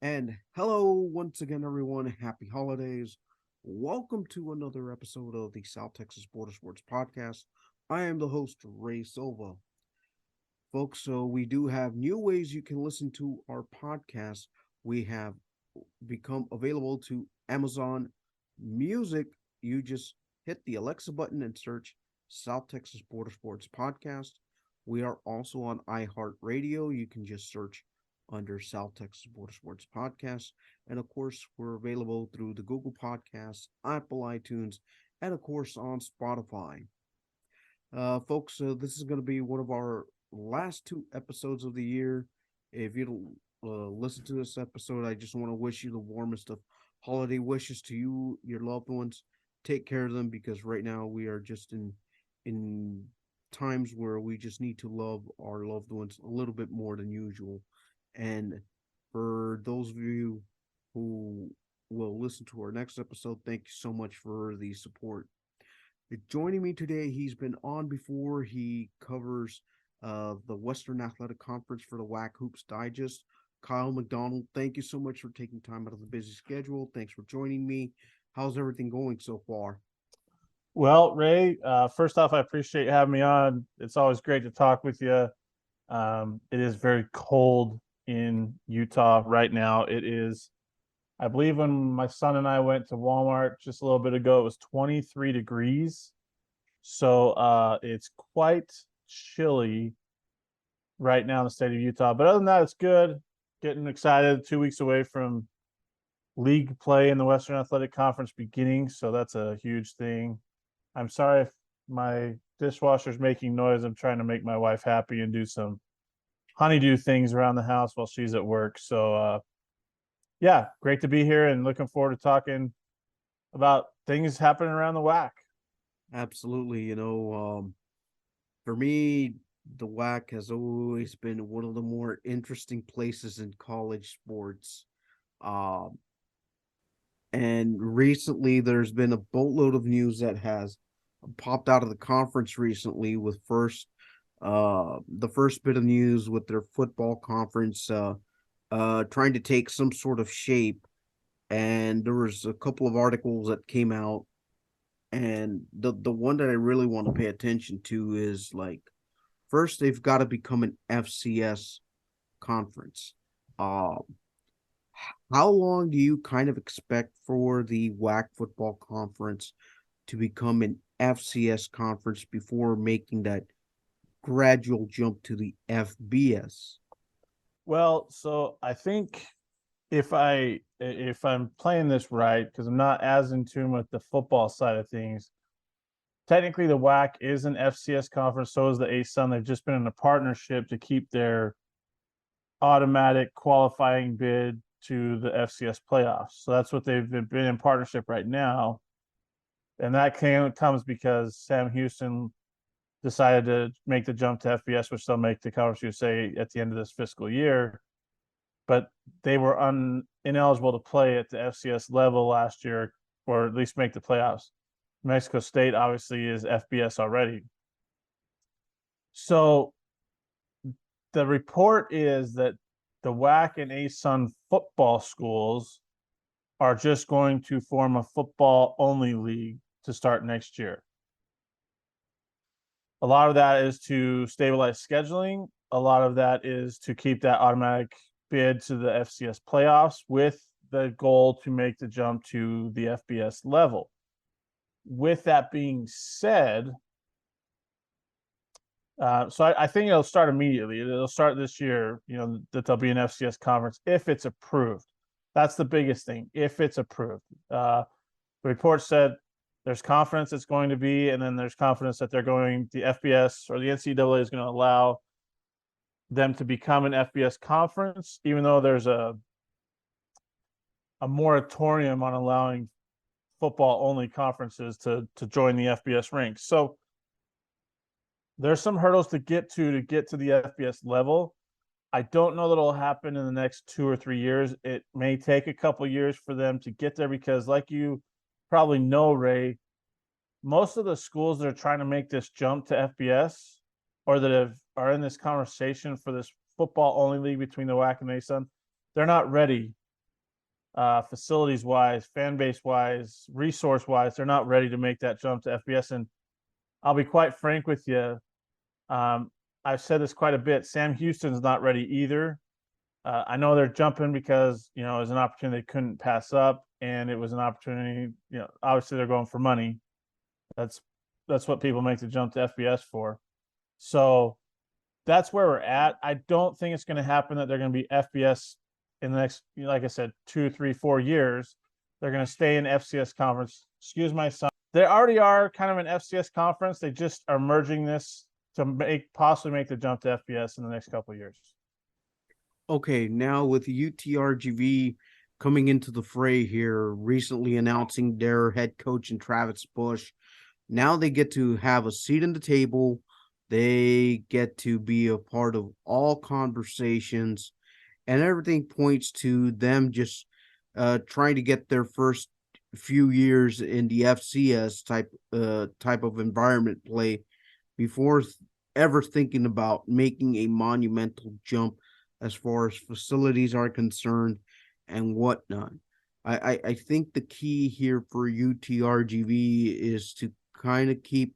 And hello, once again, everyone. Happy holidays. Welcome to another episode of the South Texas Border Sports Podcast. I am the host, Ray Silva. Folks, so we do have new ways you can listen to our podcast. We have become available to Amazon Music. You just hit the Alexa button and search South Texas Border Sports Podcast. We are also on iHeartRadio. You can just search under South Texas Border Sports Podcast. And of course, we're available through the Google Podcasts, Apple iTunes, and of course on Spotify. Folks, this is going to be one of our last two episodes of the year. If you don't listen to this episode, I just want to wish you the warmest of holiday wishes to you, your loved ones. Take care of them because right now we are just in times where we just need to love our loved ones a little bit more than usual. And for those of you who will listen to our next episode, thank you so much for the support. Joining me today, he's been on before. He covers the Western Athletic Conference for the WAC Hoops Digest. Kyle McDonald, thank you so much for taking time out of the busy schedule. Thanks for joining me. How's everything going so far? Well, Ray, first off, I appreciate you having me on. It's always great to talk with you. It is very cold in Utah right now. It is, I believe when my son and I went to Walmart just a little bit ago, it was 23 degrees. So it's quite chilly right now in the state of Utah. But other than that, it's good. Getting excited. 2 weeks away from league play in the Western Athletic Conference beginning. So that's a huge thing. I'm sorry if my dishwasher's making noise. I'm trying to make my wife happy and do some honeydew things around the house while she's at work. So, yeah, great to be here and looking forward to talking about things happening around the WAC. Absolutely. For me, the WAC has always been one of the more interesting places in college sports. Um, and recently, there's been a boatload of news that has popped out of the conference recently. With the first bit of news with their football conference, trying to take some sort of shape. And there was a couple of articles that came out, and the one that I really want to pay attention to is like first they've got to become an FCS conference. Um, how long do you kind of expect for the WAC football conference to become an FCS conference before making that gradual jump to the FBS? Well, so I think if I'm playing this right, because I'm not as in tune with the football side of things, technically the WAC is an FCS conference, so is the ASUN. They've just been in a partnership to keep their automatic qualifying bid to the FCS playoffs. So that's what they've been in partnership right now. And that comes because Sam Houston decided to make the jump to FBS, which they'll make to Conference USA at the end of this fiscal year. But they were ineligible to play at the FCS level last year, or at least make the playoffs. Mexico State obviously is FBS already. So the report is that the WAC and ASUN football schools are just going to form a football only league to start next year. A lot of that is to stabilize scheduling. A lot of that is to keep that automatic bid to the FCS playoffs with the goal to make the jump to the FBS level. With that being said, so I think it'll start immediately. It'll start this year, that there'll be an FCS conference if it's approved. That's the biggest thing, if it's approved. The report said there's confidence it's going to be, and then there's confidence that the FBS or the NCAA is going to allow them to become an FBS conference, even though there's a moratorium on allowing football only conferences to join the FBS ranks. So there's some hurdles to get to the FBS level. I don't know that it'll happen in the next 2 or 3 years. It may take a couple years for them to get there because, like you probably know, Ray, most of the schools that are trying to make this jump to FBS or that are in this conversation for this football only league between the WAC and ASUN, they're not ready facilities wise, fan base wise, resource wise, they're not ready to make that jump to FBS. And I'll be quite frank with you. I've said this quite a bit. Sam Houston's not ready either. I know they're jumping because it was an opportunity they couldn't pass up, and it was an opportunity. Obviously they're going for money. That's what people make the jump to FBS for. So that's where we're at. I don't think it's going to happen that they're going to be FBS in the next, like I said, 2, 3, 4 years. They're going to stay in FCS conference. Excuse my son. They already are kind of an FCS conference. They just are merging this to possibly make the jump to FBS in the next couple of years. Okay, now with UTRGV coming into the fray here, recently announcing their head coach and Travis Bush, now they get to have a seat in the table. They get to be a part of all conversations, and everything points to them just trying to get their first few years in the FCS type of environment play before ever thinking about making a monumental jump as far as facilities are concerned and whatnot. I think the key here for UTRGV is to kind of keep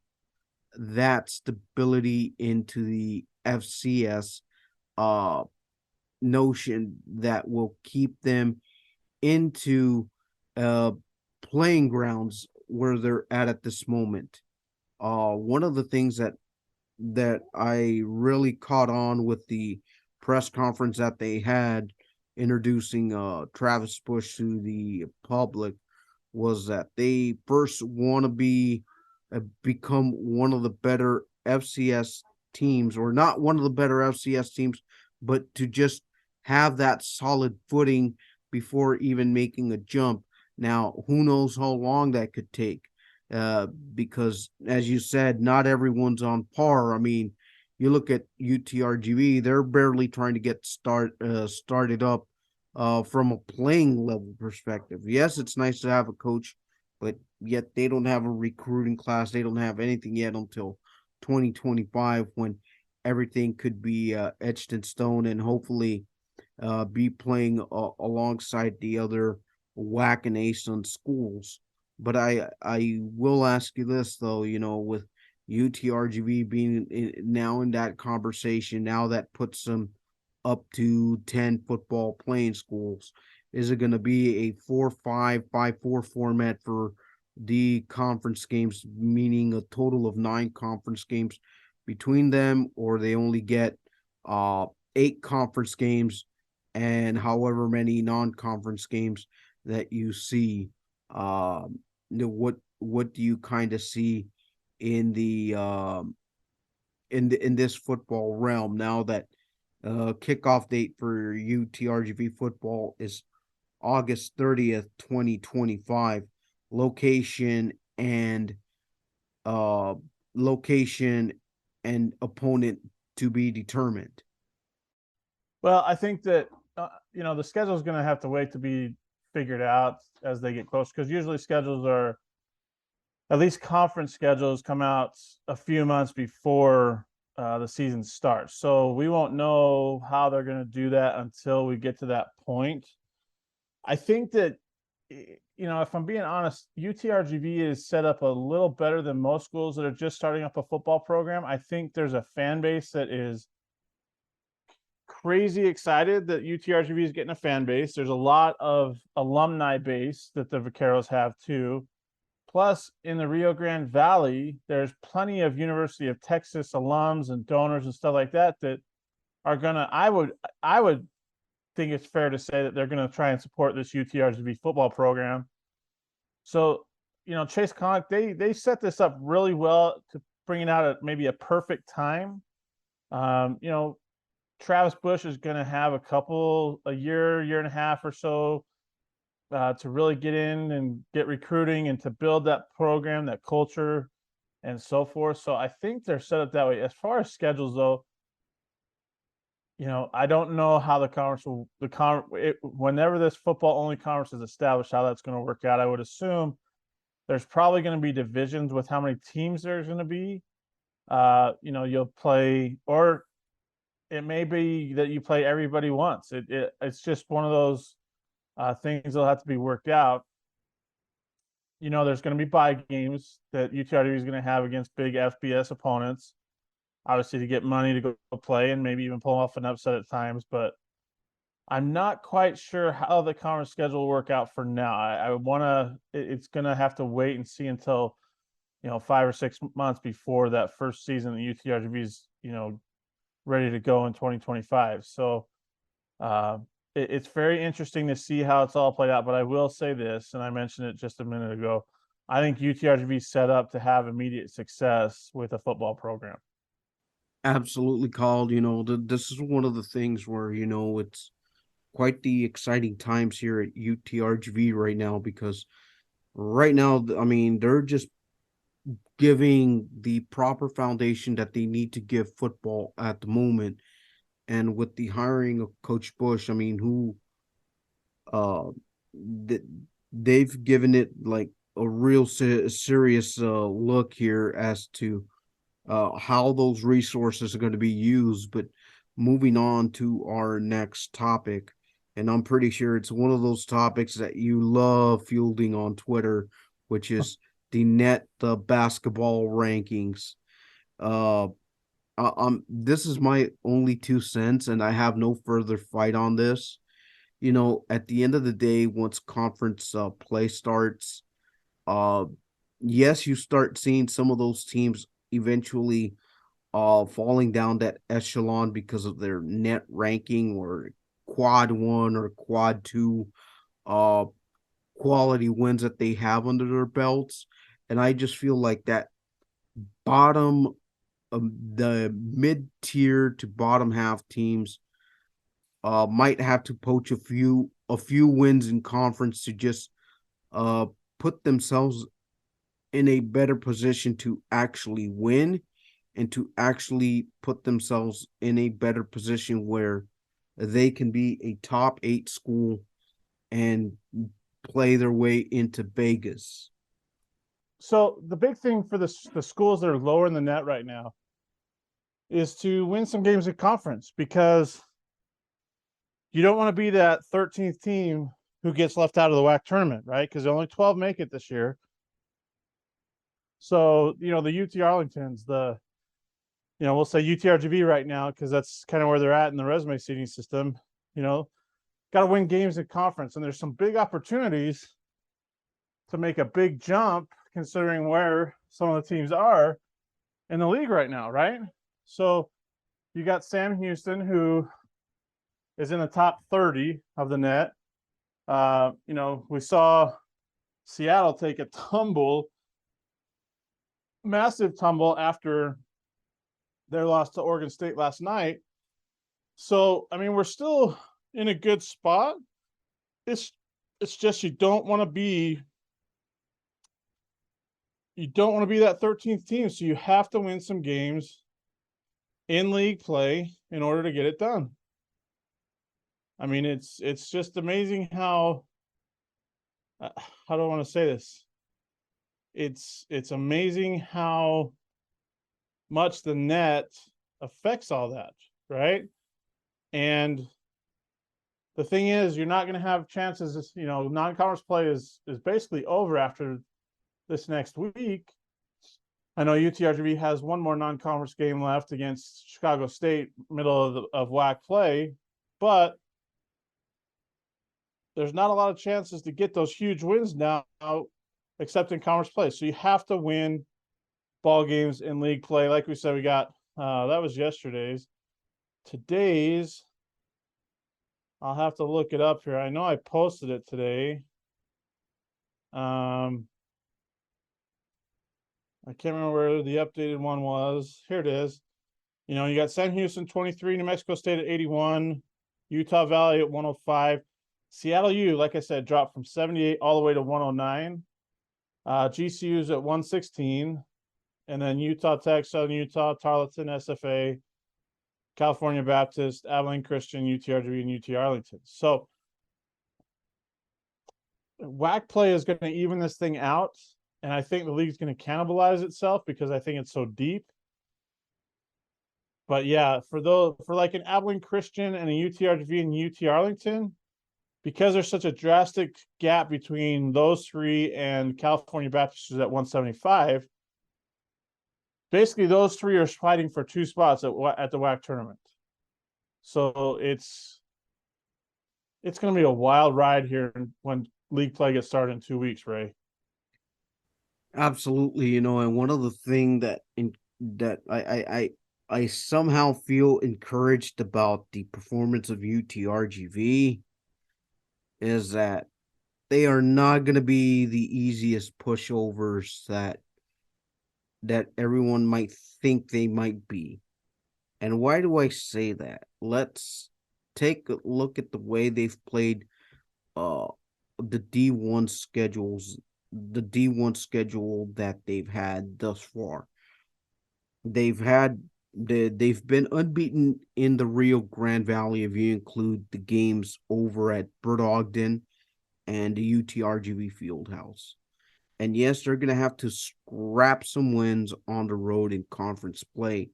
that stability into the FCS notion that will keep them into playing grounds where they're at this moment. One of the things that I really caught on with the press conference that they had introducing Travis Bush to the public was that they first want to become one of the better FCS teams, or not one of the better FCS teams, but to just have that solid footing before even making a jump. Now, who knows how long that could take? Because, as you said, not everyone's on par. I mean, you look at UTRGV; they're barely trying to get started up from a playing level perspective. Yes, it's nice to have a coach, but yet they don't have a recruiting class. They don't have anything yet until 2025, when everything could be etched in stone and hopefully be playing alongside the other WAC and ASUN schools. But I will ask you this though, with UTRGV being now in that conversation, now that puts them up to 10 football playing schools. Is it going to be a 4-5, 5-4 format for the conference games, meaning a total of 9 conference games between them, or they only get 8 conference games and however many non-conference games that you see? What do you kind of see in the in this football realm now that kickoff date for UTRGV football is August 30th, 2025. Uh location and opponent to be determined. Well, I think that the schedule is going to have to wait to be figured out as they get close, because usually schedules are, at least conference schedules, come out a few months before the season starts. So we won't know how they're going to do that until we get to that point. I think that, if I'm being honest, UTRGV is set up a little better than most schools that are just starting up a football program. I think there's a fan base that is crazy excited that UTRGV is getting a fan base. There's a lot of alumni base that the Vaqueros have too. Plus, in the Rio Grande Valley, there's plenty of University of Texas alums and donors and stuff like that are gonna. I would think it's fair to say that they're gonna try and support this UTRGV football program. So, Chase Connick, they set this up really well to bring it out at maybe a perfect time. Travis Bush is going to have a year and a half or so to really get in and get recruiting and to build that program, that culture, and so forth. So I think they're set up that way. As far as schedules, though, I don't know how whenever this football only conference is established, how that's going to work out. I would assume there's probably going to be divisions with how many teams there's going to be. You'll play, or it may be that you play everybody once. It's just one of those things will have to be worked out. There's going to be bye games that UTRGV is going to have against big FBS opponents, obviously to get money to go play and maybe even pull off an upset at times. But I'm not quite sure how the conference schedule will work out for now. I want to. It's going to have to wait and see until 5 or 6 months before that first season that UTRGV is ready to go in 2025. So it's very interesting to see how it's all played out. But I will say this, and I mentioned it just a minute ago. I think UTRGV is set up to have immediate success with a football program. Absolutely called. This is one of the things where, it's quite the exciting times here at UTRGV right now because right now, I mean, they're just giving the proper foundation that they need to give football at the moment. And with the hiring of Coach Bush, I mean, who uh they've given it like a real serious look here as to how those resources are going to be used. But moving on to our next topic, and I'm pretty sure it's one of those topics that you love fielding on Twitter, which is the basketball rankings. Uh, this is my only 2 cents, and I have no further fight on this. At the end of the day, once conference play starts, uh, yes, you start seeing some of those teams eventually falling down that echelon because of their net ranking or quad one or quad two uh quality wins that they have under their belts. And I just feel like that bottom the mid tier to bottom half teams might have to poach a few wins in conference to just uh put themselves in a better position to actually win and to actually put themselves in a better position where they can be a top 8 school and play their way into Vegas. So the big thing for the schools that are lower in the net right now is to win some games in conference, because you don't want to be that 13th team who gets left out of the WAC tournament, right? Because only 12 make it this year. So, the UT Arlingtons, we'll say UTRGV right now, because that's kind of where they're at in the resume seeding system, got to win games in conference. And there's some big opportunities to make a big jump considering where some of the teams are in the league right now, right? So you got Sam Houston, who is in the top 30 of the net. We saw Seattle take a massive tumble after their loss to Oregon State last night. So, I mean, we're still in a good spot. It's just you don't want to be that 13th team. So you have to win some games in league play in order to get it done. I mean, it's just amazing how do I want to say this? It's amazing how much the net affects all that, right? And the thing is, you're not going to have chances. Non-conference play is basically over after this next week. I know UTRGV has one more non-conference game left against Chicago State, middle of WAC play, but there's not a lot of chances to get those huge wins now, except in conference play. So you have to win ball games in league play. Like we said, we got that was yesterday's. Today's, I'll have to look it up here. I know I posted it today. I can't remember where the updated one was. Here it is. You got Sam Houston 23, New Mexico State at 81, Utah Valley at 105. Seattle U, like I said, dropped from 78 all the way to 109. GCU's at 116. And then Utah Tech, Southern Utah, Tarleton, SFA, California Baptist, Abilene Christian, UTRGV, and UT Arlington. So WAC play is going to even this thing out. And I think the league's going to cannibalize itself because I think it's so deep. But yeah, for like an Abilene Christian and a UTRGV and UT Arlington, because there's such a drastic gap between those three and California Baptist is at 175. Basically, those three are fighting for two spots at the WAC tournament. So it's going to be a wild ride here when league play gets started in 2 weeks, Ray. Absolutely, and one of the thing that I somehow feel encouraged about the performance of UTRGV is that they are not going to be the easiest pushovers that everyone might think they might be. And why do I say that? Let's take a look at the way they've played uh the D1 schedules, the D1 schedule that they've had thus far. They've been unbeaten in the Rio Grande Valley if you include the games over at Bert Ogden and the UTRGV Fieldhouse. And yes, they're going to have to scrap some wins on the road in conference play.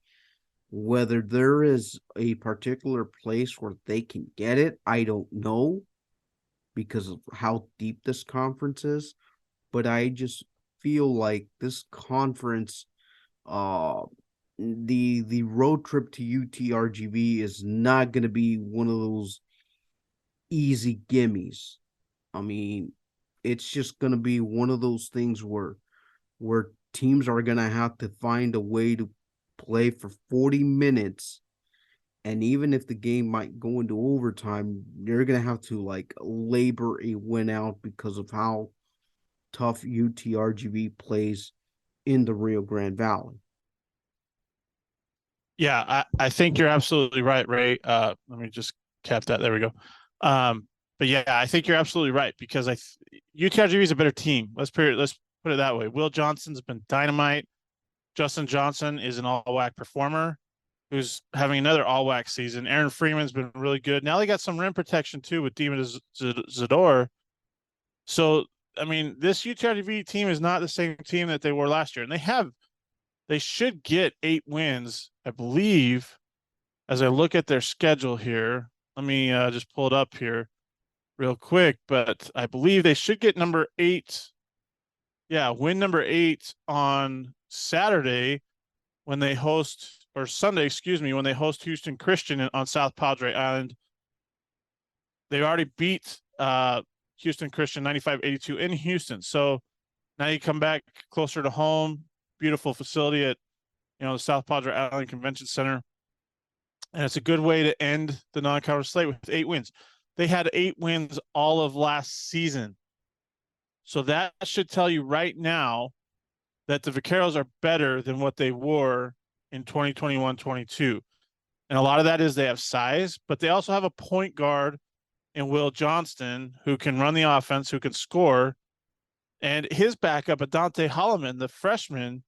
Whether there is a particular place where they can get it, I don't know because of how deep this conference is. But I just feel like this conference, uh, the road trip to UTRGV is not going to be one of those easy gimmies. I mean, it's just going to be one of those things where teams are going to have to find a way to play for 40 minutes, and even if the game might go into overtime, they're going to have to like labor a win out because of how tough UTRGV plays in the Rio Grande Valley. Yeah, I think you're absolutely right, Ray. Let me just cap that. There we go. But yeah, I think you're absolutely right because UTRGV is a better team. Let's put it that way. Will Johnson's been dynamite. Justin Johnson is an all-WAC performer who's having another all-WAC season. Aaron Freeman's been really good. Now they got some rim protection too with Demon Zador. So I mean, this UTRGV team is not the same team that they were last year, and they should get 8 wins, I believe. As I look at their schedule here, let me just pull it up here real quick. But I believe they should get number 8. Yeah, win number 8 on Saturday when they host, or Sunday, excuse me, when they host Houston Christian on South Padre Island. They already beat Houston Christian 95-82 in Houston. So now you come back closer to home, beautiful facility at the South Padre Island Convention Center. And it's a good way to end the non-conference slate with 8 wins. They had 8 wins all of last season. So that should tell you right now that the Vaqueros are better than what they were in 2021-22. And a lot of that is they have size, but they also have a point guard in Will Johnston who can run the offense, who can score. And his backup, Adante Holloman, the freshman,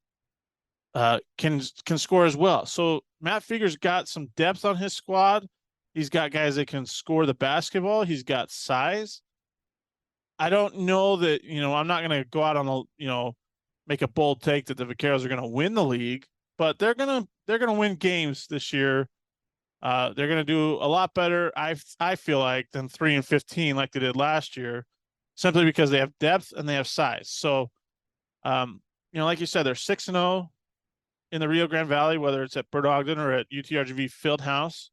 can score as well. So Matt Figure's got some depth on his squad. He's got guys that can score the basketball. He's got size. I don't know that, I'm not going to go out on make a bold take that the Vaqueros are going to win the league, but they're going to win games this year. They're going to do a lot better, I feel like, than 3-15 like they did last year, simply because they have depth and they have size. So, like you said, they're 6-0 in the Rio Grande Valley, whether it's at Bert Ogden or at UTRGV Fieldhouse.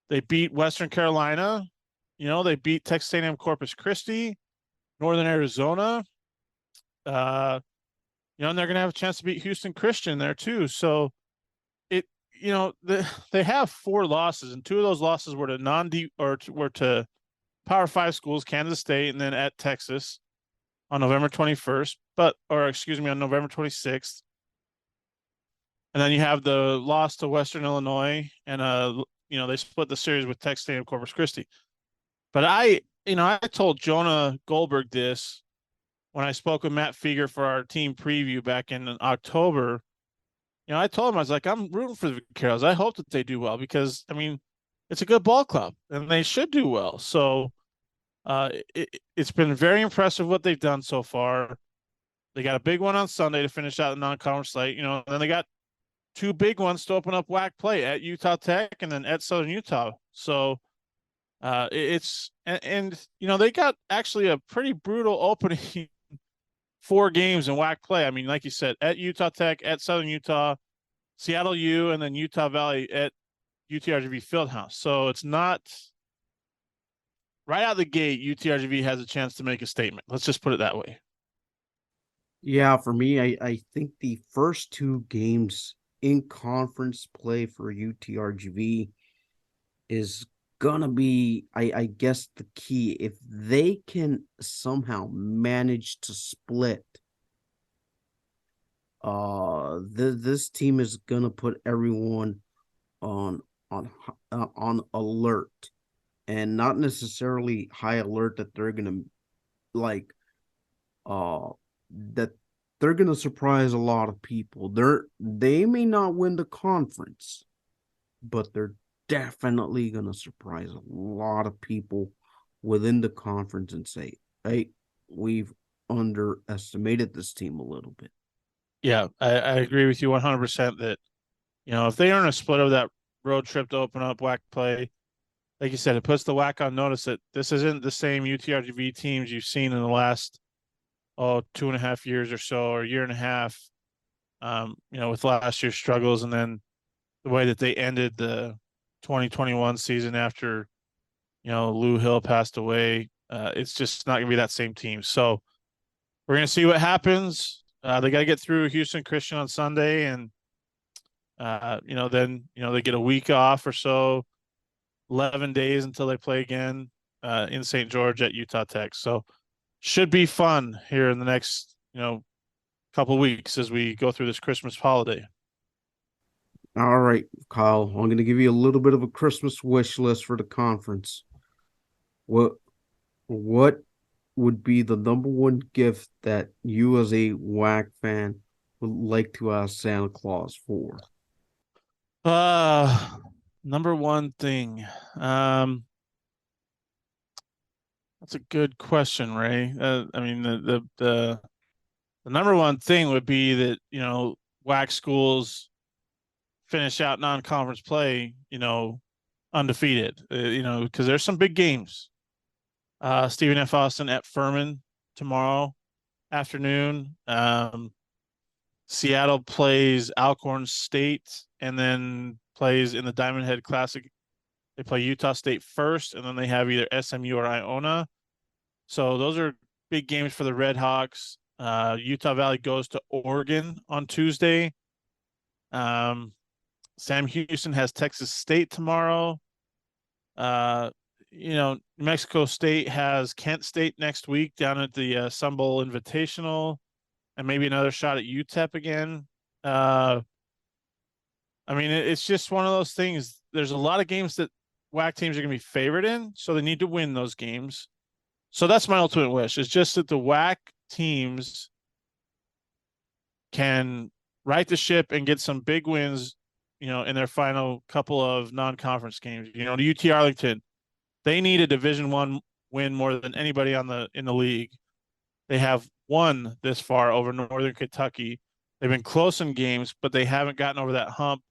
They beat Western Carolina. They beat Texas A&M Corpus Christi, Northern Arizona. And they're going to have a chance to beat Houston Christian there too. So they have 4 losses, and 2 of those losses were to Power 5 schools, Kansas State, and then at Texas on November 21st, on November 26th. And then you have the loss to Western Illinois, and they split the series with Texas A&M Corpus Christi. But I told Jonah Goldberg this when I spoke with Matt Fieger for our team preview back in October. I told him, I was like, I'm rooting for the Vaqueros. I hope that they do well because, it's a good ball club and they should do well. So it's been very impressive what they've done so far. They got a big one on Sunday to finish out the non-conference slate, and then they got 2 big ones to open up WAC play at Utah Tech and then at Southern Utah. So And they got actually a pretty brutal opening 4 games in WAC play. I mean, like you said, at Utah Tech, at Southern Utah, Seattle U, and then Utah Valley at UTRGV Fieldhouse. So it's not right out of the gate. UTRGV has a chance to make a statement. Let's just put it that way. Yeah, for me, I think the first 2 games in conference play for UTRGV is gonna be, I guess, the key. If they can somehow manage to split, this team is gonna put everyone on on alert, and not necessarily high alert that they're gonna like uh that they're gonna surprise a lot of people. They may not win the conference, but they're definitely gonna surprise a lot of people within the conference and say, "Hey, we've underestimated this team a little bit." Yeah, I agree with you 100% that, if they earn a split of that road trip to open up WAC play, like you said, it puts the WAC on notice that this isn't the same UTRGV teams you've seen in the last, 2.5 years or so, or a year and a half, with last year's struggles, and then the way that they ended the 2021 season after, Lou Hill passed away. It's just not going to be that same team. So we're going to see what happens. They got to get through Houston Christian on Sunday, and then they get a week off or so, 11 days until they play again in St. George at Utah Tech. So should be fun here in the next couple weeks as we go through this Christmas holiday. All right, Kyle, I'm going to give you a little bit of a Christmas wish list for the conference. What would be the number one gift that you as a WAC fan would like to ask Santa Claus for? Uh Number one thing. That's a good question, Ray. I mean, the number one thing would be that, WAC schools finish out non-conference play, undefeated, because there's some big games. Stephen F. Austin at Furman tomorrow afternoon. Seattle plays Alcorn State and then plays in the Diamond Head Classic. They play Utah State first, and then they have either SMU or Iona. So those are big games for the Red Hawks. Utah Valley goes to Oregon on Tuesday. Sam Houston has Texas State tomorrow. New Mexico State has Kent State next week down at the Sun Bowl Invitational, and maybe another shot at UTEP again. I mean, it's just one of those things. There's a lot of games that WAC teams are going to be favored in, so they need to win those games. So that's my ultimate wish, is just that the WAC teams can right the ship and get some big wins, in their final couple of non-conference games. The UT Arlington, they need a Division I win more than anybody in the league. They have won this far over Northern Kentucky. They've been close in games, but they haven't gotten over that hump.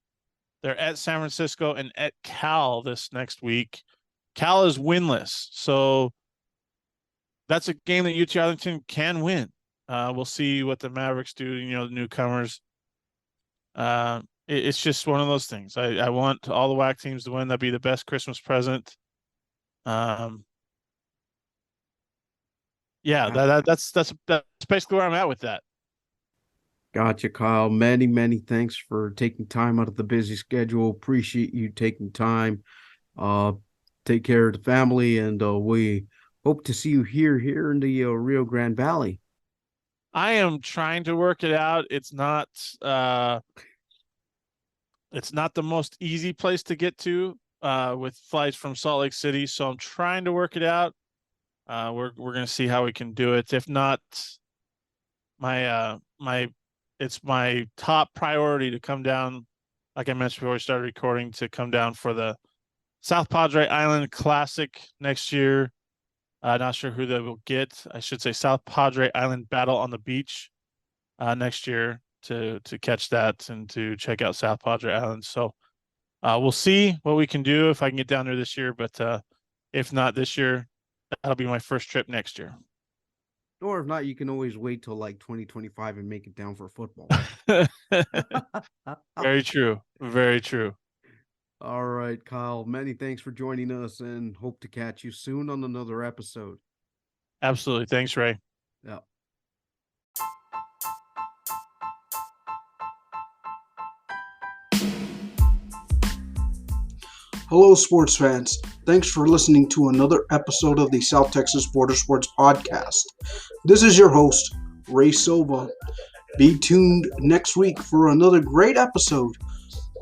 They're at San Francisco and at Cal this next week. Cal is winless, so that's a game that UT Arlington can win. We'll see what the Mavericks do, the newcomers. It's just one of those things. I want all the WAC teams to win. That'd be the best Christmas present. Yeah, that's basically where I'm at with that. Gotcha, Kyle. Many, many thanks for taking time out of the busy schedule. Appreciate you taking time. Take care of the family, and we hope to see you here in the Rio Grande Valley. I am trying to work it out. It's not the most easy place to get to with flights from Salt Lake City, so I'm trying to work it out. We're gonna see how we can do it. If not, it's my top priority to come down, like I mentioned before we started recording, to come down for the South Padre Island Classic next year. Not sure who they will get. I should say South Padre Island Battle on the Beach next year to catch that and to check out South Padre Island. So we'll see what we can do if I can get down there this year. But If not this year, that'll be my first trip next year. Or if not, you can always wait till like 2025 and make it down for football. Very true. Very true. All right, Kyle. Many thanks for joining us and hope to catch you soon on another episode. Absolutely. Thanks, Ray. Yeah. Hello, sports fans. Thanks for listening to another episode of the South Texas Border Sports Podcast. This is your host, Ray Silva. Be tuned next week for another great episode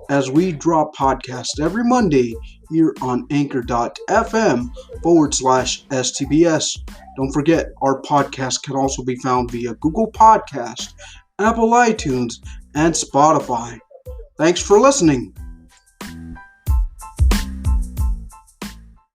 as we drop podcasts every Monday here on anchor.fm/STBS. Don't forget, our podcast can also be found via Google Podcast, Apple iTunes, and Spotify. Thanks for listening.